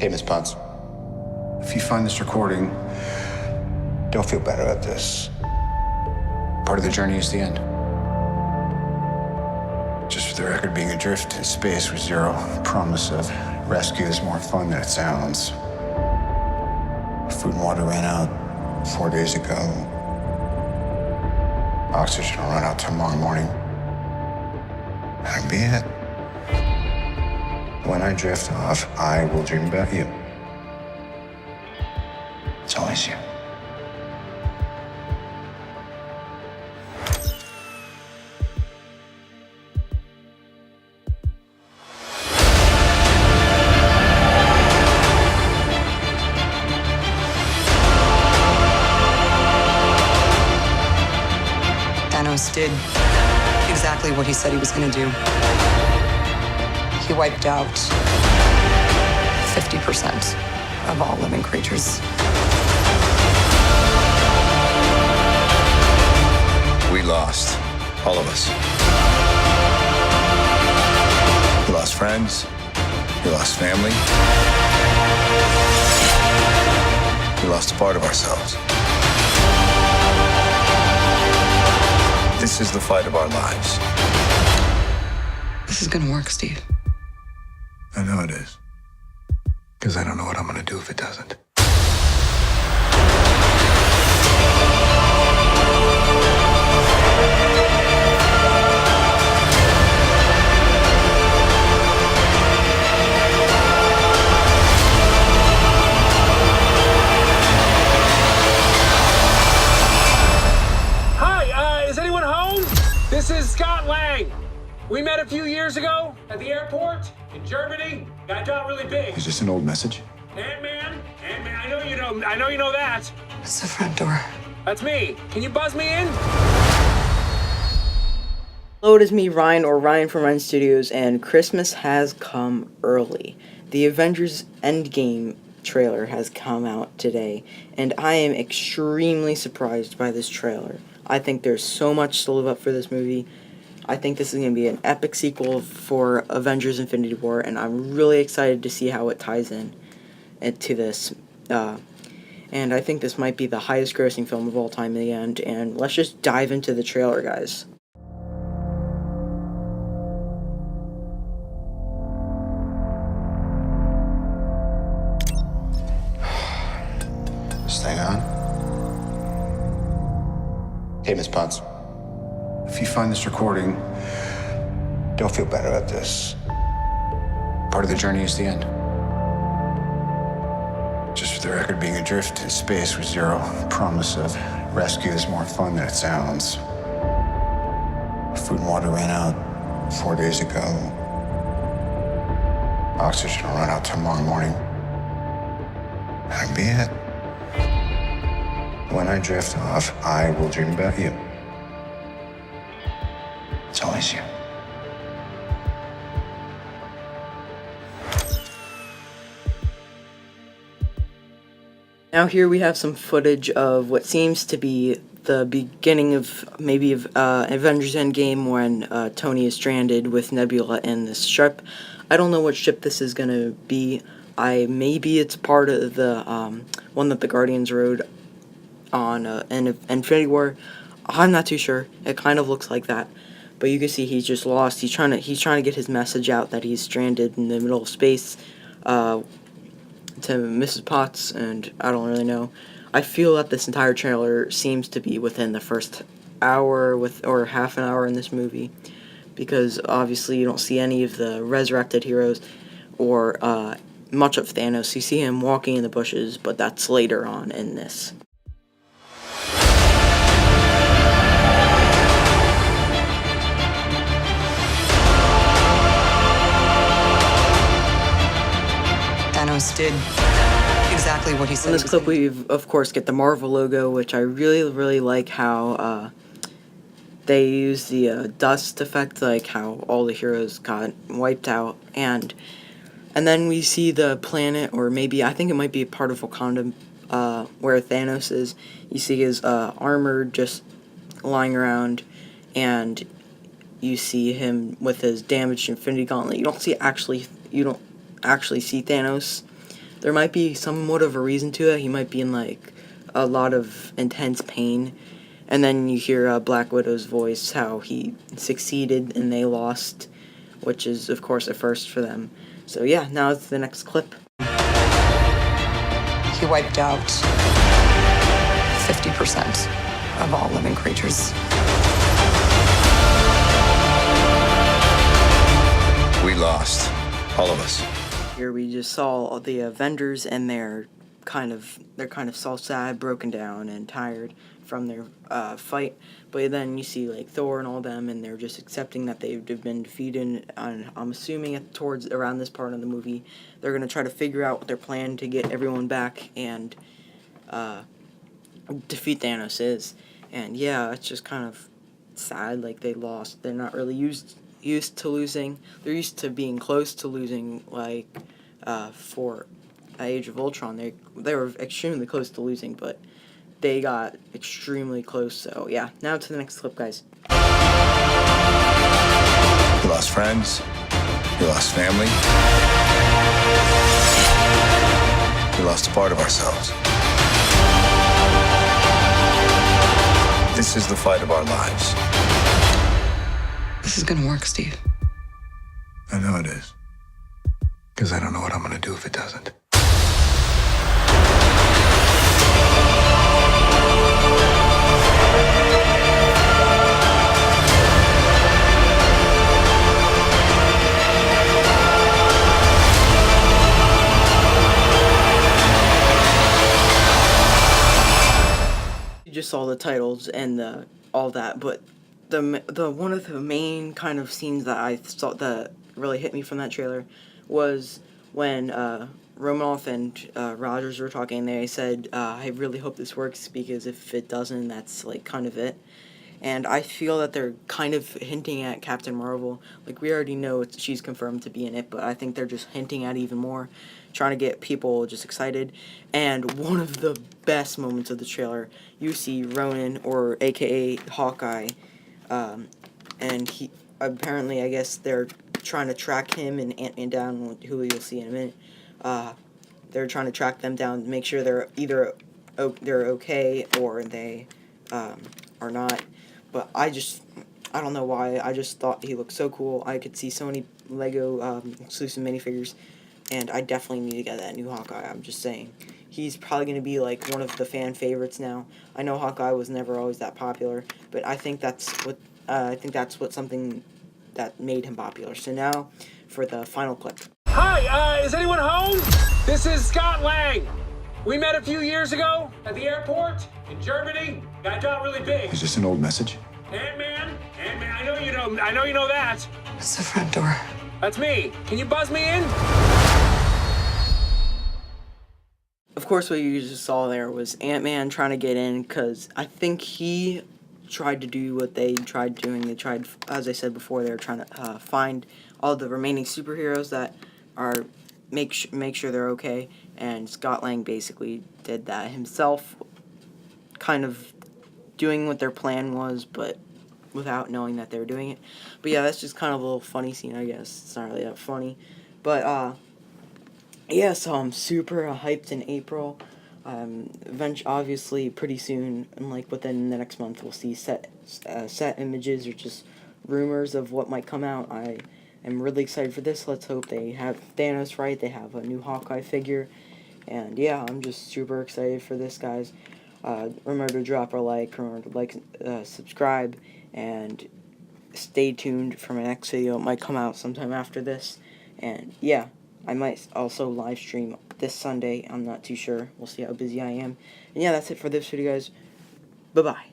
Hey, Miss Potts. If you find this recording, don't feel bad about this. Part of the journey is the end. Just for the record, being adrift in space with zero promise of rescue is more fun than it sounds. Food and water ran out 4 days ago. Oxygen will run out tomorrow morning. That'll be it. When I drift off, I will dream about you. It's always you. Thanos did exactly what he said he was going to do. He wiped out 50% of all living creatures. We lost, all of us. We lost friends, we lost family. We lost a part of ourselves. This is the fight of our lives. This is going to work, Steve. I know it is. Because I don't know what I'm going to do if it doesn't. Hi, is anyone home? This is Scott Lang. We met a few years ago at the airport in Germany. Got really big. Is this an old message? Ant-Man, I know you know that. It's the front door. That's me. Can you buzz me in? Hello, it is me, Ryan, or Ryan from Ryan Studios, and Christmas has come early. The Avengers Endgame trailer has come out today, and I am extremely surprised by this trailer. I think there's so much to live up for this movie. I think this is going to be an epic sequel for Avengers Infinity War, and I'm really excited to see how it ties in to this. And I think this might be the highest grossing film of all time in the end, and let's just dive into the trailer, guys. This thing on? Hey, Miss Potts. If you find this recording, don't feel bad about this. Part of the journey is the end. Just for the record, being adrift in space with zero promise of rescue is more fun than it sounds. Food and water ran out 4 days ago. Oxygen will run out tomorrow morning. That'll be it. When I drift off, I will dream about you. It's always you. Now here we have some footage of what seems to be the beginning of Avengers Endgame when Tony is stranded with Nebula in this ship. I don't know what ship this is going to be. Maybe it's part of the one that the Guardians rode on in Infinity War. I'm not too sure. It kind of looks like that. But you can see he's just lost. He's trying to get his message out that he's stranded in the middle of space to Mrs. Potts, and I don't really know. I feel that this entire trailer seems to be within the first hour or half an hour in this movie, because obviously you don't see any of the resurrected heroes or much of Thanos. You see him walking in the bushes, but that's later on in this. Thanos did exactly what he said. In this clip, we of course get the Marvel logo, which I really like how they use the dust effect, like how all the heroes got wiped out, and then we see the planet, or maybe I think it might be a part of Wakanda, where Thanos is. You see his armor just lying around, and you see him with his damaged Infinity Gauntlet. You don't actually see Thanos, there might be somewhat of a reason to it. He might be in like a lot of intense pain, and then you hear Black Widow's voice how he succeeded and they lost, which is of course a first for them. So yeah, now it's the next clip. He wiped out 50% of all living creatures. We lost. All of us. Here we just saw all the Avengers, and they're kind of so sad, broken down, and tired from their fight. But then you see like Thor and all them, and they're just accepting that they've been defeated. And I'm assuming towards around this part of the movie, they're gonna try to figure out what their plan to get everyone back and defeat Thanos is. And yeah, it's just kind of sad. Like they lost. They're not really used to losing. They're used to being close to losing. Like for Age of Ultron, they were extremely close to losing, but they got extremely close. So yeah, now to the next clip, guys. We lost friends. We lost family. We lost a part of ourselves. This is the fight of our lives. This is gonna work, Steve. I know it is. Because I don't know what I'm gonna do if it doesn't. You just saw the titles and all that, but the one of the main kind of scenes that I thought that really hit me from that trailer was when Romanoff and Rogers were talking. They said, "I really hope this works because if it doesn't, that's like kind of it." And I feel that they're kind of hinting at Captain Marvel. Like we already know she's confirmed to be in it, but I think they're just hinting at even more, trying to get people just excited. And one of the best moments of the trailer, you see Ronan, or AKA Hawkeye, and he apparently, I guess they're trying to track him and Ant-Man down, who you'll see in a minute. They're trying to track them down, make sure they're either they're okay or they are not. But I don't know why, I just thought he looked so cool. I could see so many Lego exclusive minifigures, and I definitely need to get that new Hawkeye. I'm just saying. He's probably going to be like one of the fan favorites now. I know Hawkeye was never always that popular, but I think that's what something that made him popular. So now for the final clip. Hi, is anyone home? This is Scott Lang. We met a few years ago at the airport in Germany. I got really big. Is this an old message? Ant-Man, I know you know that. It's the front door. That's me. Can you buzz me in? Of course, what you just saw there was Ant-Man trying to get in, because I think he tried to do what they tried doing. They tried, as I said before, they were trying to find all the remaining superheroes that are make sure they're okay, and Scott Lang basically did that himself, kind of doing what their plan was, but without knowing that they were doing it. But yeah, that's just kind of a little funny scene, I guess. It's not really that funny, but yeah, so I'm super hyped in April. Obviously, pretty soon, and like within the next month, we'll see set images or just rumors of what might come out. I am really excited for this. Let's hope they have Thanos right. They have a new Hawkeye figure, and yeah, I'm just super excited for this, guys. Remember to drop a like. Remember to subscribe, and stay tuned for my next video. It might come out sometime after this, and yeah. I might also live stream this Sunday. I'm not too sure. We'll see how busy I am. And yeah, that's it for this video, guys. Bye-bye.